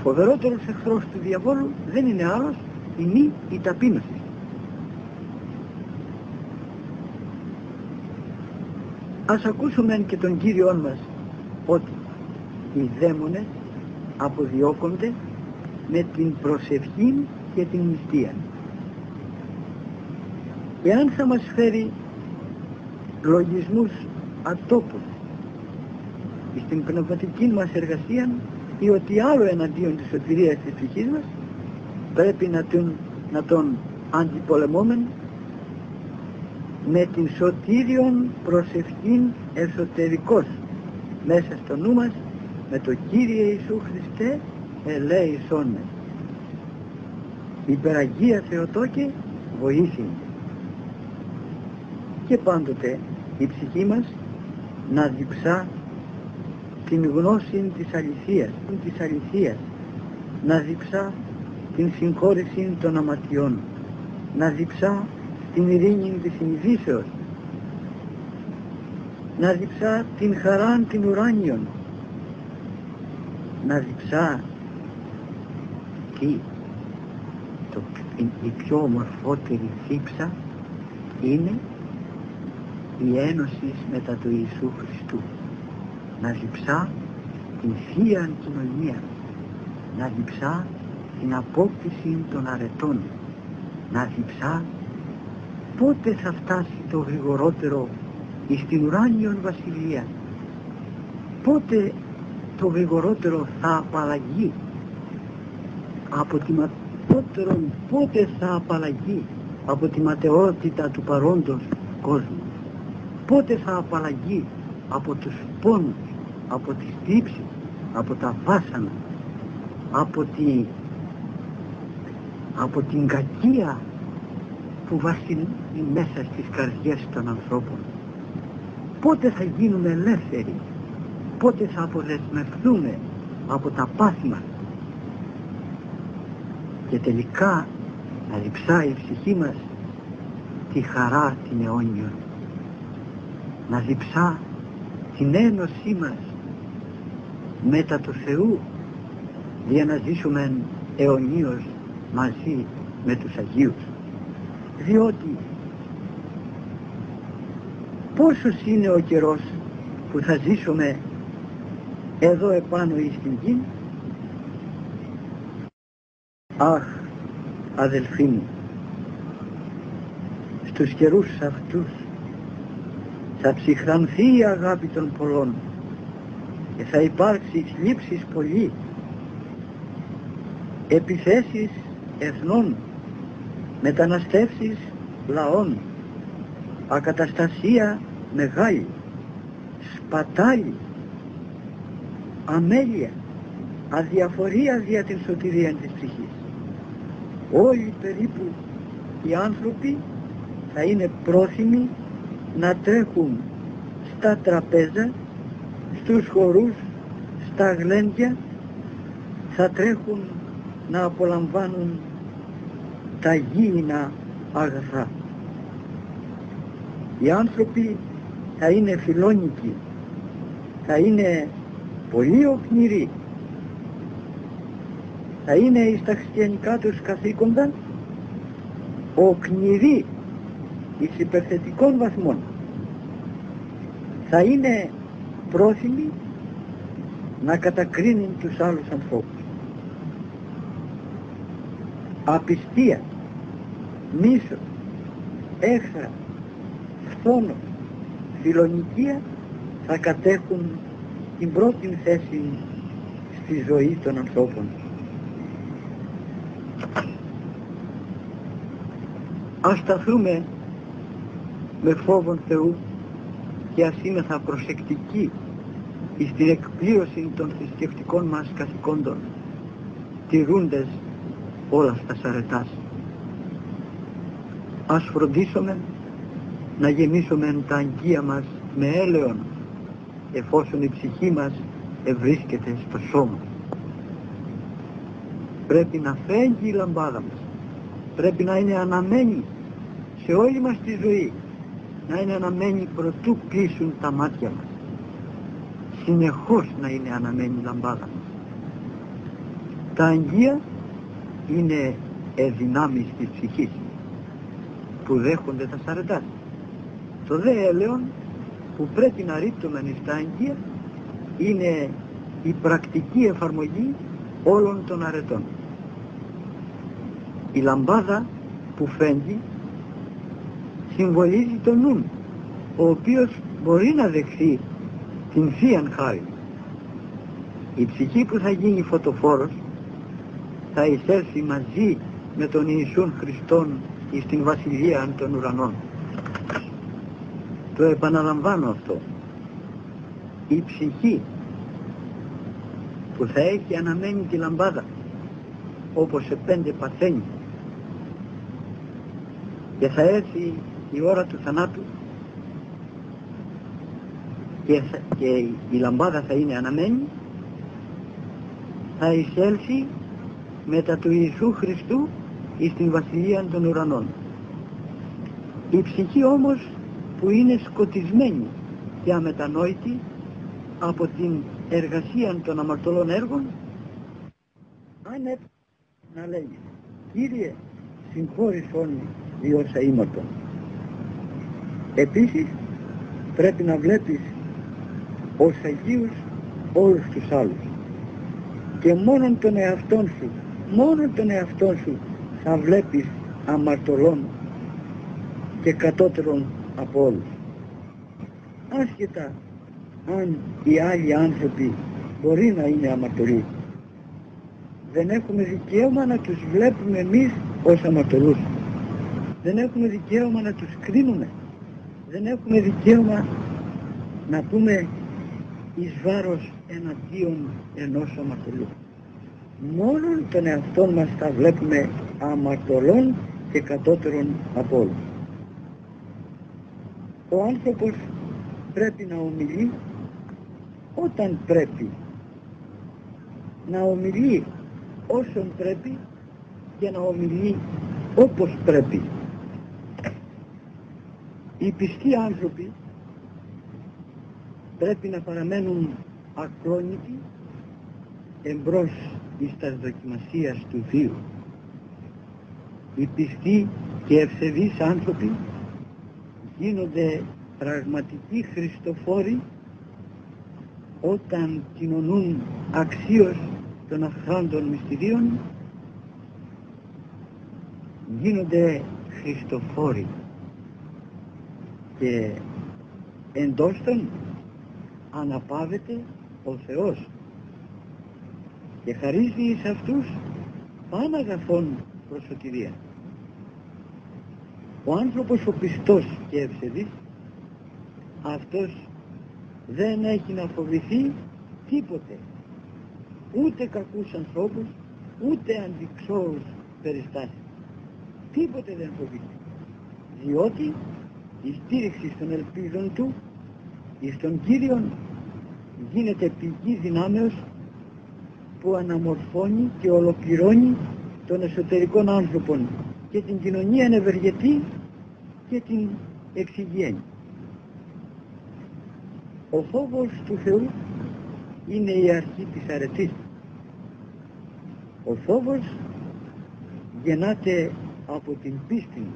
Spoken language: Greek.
φοβερότερος εχθρός του διαβόλου δεν είναι άλλος είναι η ταπείνωση. Ας ακούσουμε και τον Κύριον μας ότι οι δαίμονες αποδιώκονται με την προσευχή και την νηστεία. Εάν θα μας φέρει λογισμούς ατόπους στην πνευματική μας εργασία ή ότι άλλο εναντίον της σωτηρίας της ψυχής μας, πρέπει να τον αντιπολεμούμε με την σωτήριον προσευχήν εσωτερικός μέσα στο νου μας, με το Κύριε Ιησού Χριστέ ελέησόν με. Υπεραγία Θεοτόκε βοήθη. Και πάντοτε η ψυχή μας να διψά την γνώση της αληθείας, να διψά την συγχώρηση των αματιών, να διψά την ειρήνη της συνειδήσεως, να διψά την χαράν την ουράνιον, να διψά η πιο ομορφότερη δίψα είναι η ένωση μετά του Ιησού Χριστού, να διψά την Θεία Κοινωνία, να διψά την απόκτηση των αρετών, να διψά πότε θα φτάσει το γρηγορότερο στην ουράνιον βασιλεία, πότε το γρηγορότερο θα απαλλαγεί από τη πότε θα απαλλαγεί από τη ματαιότητα του παρόντος κόσμου, πότε θα απαλλαγεί από τους πόνους, από τις θλίψεις, από τα βάσανα, από την κακία που βασιλεί μέσα στις καρδιές των ανθρώπων. Πότε θα γίνουμε ελεύθεροι, πότε θα αποδεσμευθούμε από τα πάθη μας και τελικά να διψάει η ψυχή μας τη χαρά την αιώνιον, να διψά την ένωσή μας μετά του Θεού, για να ζήσουμε αιωνίως μαζί με τους Αγίους. Διότι πόσος είναι ο καιρός που θα ζήσουμε εδώ επάνω εις την γη. Αχ, αδελφοί μου, στους καιρούς αυτούς θα ψυχρανθεί η αγάπη των πολλών και θα υπάρξει θλίψεις πολύ, επιθέσεις εθνών, μεταναστεύσεις λαών, ακαταστασία μεγάλη, σπατάλη, αμέλεια, αδιαφορία δια την σωτηρία της ψυχής. Όλοι περίπου οι άνθρωποι θα είναι πρόθυμοι να τρέχουν στα τραπέζα, στους χορούς, στα γλέντια, θα τρέχουν να απολαμβάνουν τα γήινα αγαθά. Οι άνθρωποι θα είναι φιλόνικοι, θα είναι πολύ οκνηροί, θα είναι στα χριστιανικά τους καθήκοντα οκνηροί εις υπερθετικών βαθμών, θα είναι πρόθυμοι να κατακρίνουν τους άλλους ανθρώπους. Απιστία, μίσος, έχθρα, φθόνος, φιλονικία θα κατέχουν την πρώτη θέση στη ζωή των ανθρώπων. Ας σταθούμε με φόβον Θεού και ας είμεθα προσεκτικοί στην εκπλήρωση των θρησκευτικών μας καθηκόντων, τηρούντες όλα στα αρετάς. Ας φροντίσουμε να γεμίσουμε τα αγκία μας με έλεον, εφόσον η ψυχή μας ευρίσκεται στο σώμα. Πρέπει να φέγγει η λαμπάδα μας, πρέπει να είναι αναμένη σε όλη μας τη ζωή, να είναι αναμένη προτού κλείσουν τα μάτια μας, συνεχώς να είναι αναμένη η λαμπάδα μας. Τα αγγεία είναι εδυνάμεις της ψυχής που δέχονται τα σαρετά. Το δε έλεον που πρέπει να ρίπτουμε στα αγγεία είναι η πρακτική εφαρμογή όλων των αρετών. Η λαμπάδα που φέγγει συμβολίζει τον νου, ο οποίος μπορεί να δεχθεί την Θείαν Χάρη. Η ψυχή που θα γίνει φωτοφόρος θα εισέλθει μαζί με τον Ιησούν Χριστόν εις την Βασιλεία των Ουρανών. Το επαναλαμβάνω αυτό. Η ψυχή που θα έχει αναμένη τη λαμπάδα όπως σε 5 παθαίνει και θα έρθει η ώρα του θανάτου και η λαμπάδα θα είναι αναμένη, θα εισέλθει μετά του Ιησού Χριστού εις την Βασιλεία των Ουρανών. Η ψυχή όμως που είναι σκοτισμένη και αμετανόητη από την εργασία των αμαρτωλών έργων, αν να λέγει Κύριε συγχώρησον διόσα ήμαρτον. Επίσης πρέπει να βλέπεις ως Αγίους όλους τους άλλους και μόνον τον εαυτόν σου θα βλέπεις αμαρτωλών και κατώτερων από όλους. Άσχετα αν οι άλλοι άνθρωποι μπορεί να είναι αμαρτωλοί, δεν έχουμε δικαίωμα να τους βλέπουμε εμείς ως αμαρτωλούς. Δεν έχουμε δικαίωμα να τους κρίνουμε. Δεν έχουμε δικαίωμα να πούμε εις βάρος εναντίον ενός αμαρτωλού. Μόνον τον εαυτόν μας θα βλέπουμε αμαρτωλών και κατώτερων από όλους. Ο άνθρωπος πρέπει να ομιλεί όταν πρέπει, να ομιλεί όσον πρέπει και να ομιλεί όπως πρέπει. Οι πιστοί άνθρωποι πρέπει να παραμένουν ακλόνητοι εμπρός εις τας δοκιμασίας του Θείου. Οι πιστοί και ευσεβείς άνθρωποι γίνονται πραγματικοί Χριστοφόροι όταν κοινωνούν αξίως των αχράντων μυστηρίων, γίνονται Χριστοφόροι και εντός των αναπαύεται ο Θεός και χαρίζει εις αυτούς παν αγαθόν προς σωτηρία. Ο άνθρωπος ο πιστός και ευσεβής, αυτός δεν έχει να φοβηθεί τίποτε, ούτε κακούς ανθρώπους, ούτε αντιξώους περιστάσεις. Τίποτε δεν φοβηθεί, διότι η στήριξη των ελπίδων του εις τον Κύριον γίνεται πηγή δυνάμεως που αναμορφώνει και ολοκληρώνει των εσωτερικών άνθρωπων και την κοινωνία ευεργετεί και την εξηγαίνει. Ο φόβος του Θεού είναι η αρχή της αρετής. Ο φόβος γεννάται από την πίστη